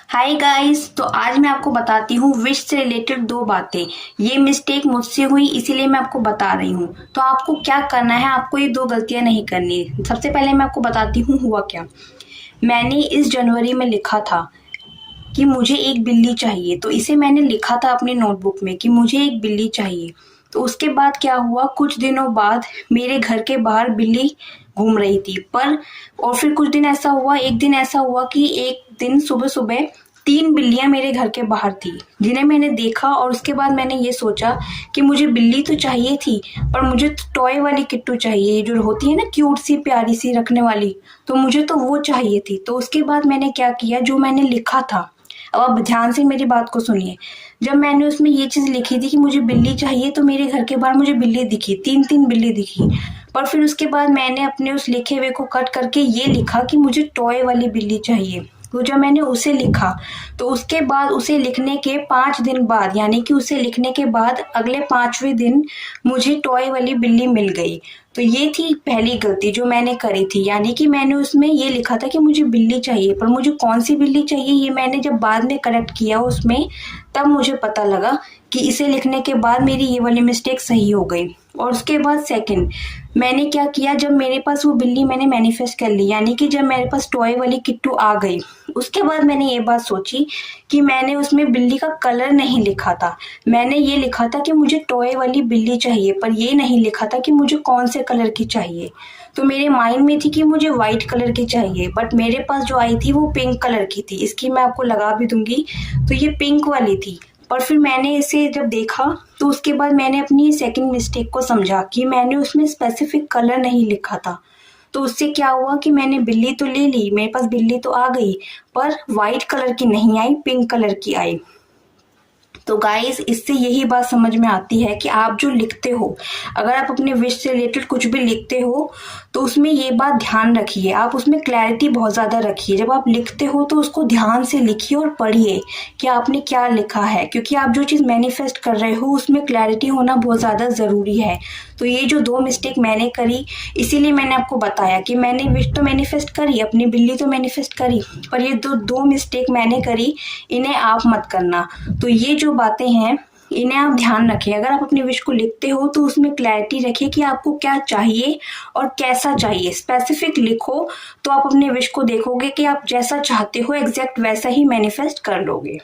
Hi guys, तो आज मैं आपको बताती हूँ विश से रिलेटेड दो बातें। ये मिस्टेक मुझसे हुई इसीलिए मैं आपको बता रही हूँ। तो आपको क्या करना है, आपको ये दो गलतियां नहीं करनी। सबसे पहले मैं आपको बताती हूँ हुआ क्या। मैंने इस जनवरी में लिखा था कि मुझे एक बिल्ली चाहिए, तो इसे मैंने लिखा था अपनी नोटबुक में कि मुझे एक बिल्ली चाहिए। तो उसके बाद क्या हुआ, कुछ दिनों बाद मेरे घर के बाहर बिल्ली घूम रही थी। और फिर कुछ दिन ऐसा हुआ, एक दिन ऐसा हुआ कि एक दिन सुबह सुबह तीन बिल्लियां मेरे घर के बाहर थी, जिन्हें मैंने देखा। और उसके बाद मैंने ये सोचा कि मुझे बिल्ली तो चाहिए थी, पर मुझे टॉय वाली किट्टू चाहिए, जो होती है ना क्यूट सी प्यारी सी रखने वाली। तो मुझे तो वो चाहिए थी। तो उसके बाद मैंने क्या किया, जो मैंने लिखा था, अब आप ध्यान से मेरी बात को सुनिए। जब मैंने उसमें ये चीज लिखी थी कि मुझे बिल्ली चाहिए, तो मेरे घर के बाहर मुझे बिल्ली दिखी, तीन तीन बिल्ली दिखी। पर फिर उसके बाद मैंने अपने उस लिखे हुए को कट करके ये लिखा कि मुझे टॉय वाली बिल्ली चाहिए। तो जब मैंने उसे लिखा, तो उसके बाद उसे लिखने के 5 दिन बाद, यानी कि उसे लिखने के बाद अगले 5वें दिन मुझे टॉय वाली बिल्ली मिल गई। तो ये थी पहली गलती जो मैंने करी थी, यानी कि मैंने उसमें ये लिखा था कि मुझे बिल्ली चाहिए, पर मुझे कौन सी बिल्ली चाहिए ये मैंने जब बाद में करेक्ट किया उसमें, तब मुझे पता लगा कि इसे लिखने के बाद मेरी ये वाली मिस्टेक सही हो गई। और उसके बाद सेकंड मैंने क्या किया, जब मेरे पास वो बिल्ली मैंने मैनिफेस्ट कर ली, यानी कि जब मेरे पास टॉय वाली किट्टू आ गई, उसके बाद मैंने ये बात सोची कि मैंने उसमें बिल्ली का कलर नहीं लिखा था। मैंने ये लिखा था कि मुझे टॉय वाली बिल्ली चाहिए, पर ये नहीं लिखा था कि मुझे कौन से कलर की चाहिए। तो मेरे माइंड में थी कि मुझे व्हाइट कलर की चाहिए, बट मेरे पास जो आई थी वो पिंक कलर की थी। इसकी मैं आपको लगा भी दूंगी। तो ये पिंक वाली थी। पर फिर मैंने इसे जब देखा, तो उसके बाद मैंने अपनी सेकंड मिस्टेक को समझा कि मैंने उसमें स्पेसिफिक कलर नहीं लिखा था। तो उससे क्या हुआ कि मैंने बिल्ली तो ले ली, मेरे पास बिल्ली तो आ गई, पर व्हाइट कलर की नहीं आई, पिंक कलर की आई। तो गाइस, इससे यही बात समझ में आती है कि आप जो लिखते हो, अगर आप अपने विश से रिलेटेड कुछ भी लिखते हो, तो उसमें ये बात ध्यान रखिए, आप उसमें क्लैरिटी बहुत ज़्यादा रखिए। जब आप लिखते हो तो उसको ध्यान से लिखिए और पढ़िए कि आपने क्या लिखा है, क्योंकि आप जो चीज़ मैनिफेस्ट कर रहे हो उसमें क्लैरिटी होना बहुत ज़्यादा ज़रूरी है। तो ये जो दो मिस्टेक मैंने करी, इसीलिए मैंने आपको बताया कि मैंने विश तो मैनिफेस्ट करी, अपनी बिल्ली तो मैनिफेस्ट करी, पर ये दो मिस्टेक मैंने करी, इन्हें आप मत करना। तो ये जो बातें हैं, इन्हें आप ध्यान रखें। अगर आप अपनी विश को लिखते हो तो उसमें क्लैरिटी रखिए कि आपको क्या चाहिए और कैसा चाहिए, स्पेसिफिक लिखो। तो आप अपने विश को देखोगे कि आप जैसा चाहते हो एग्जैक्ट वैसा ही मैनिफेस्ट कर लोगे।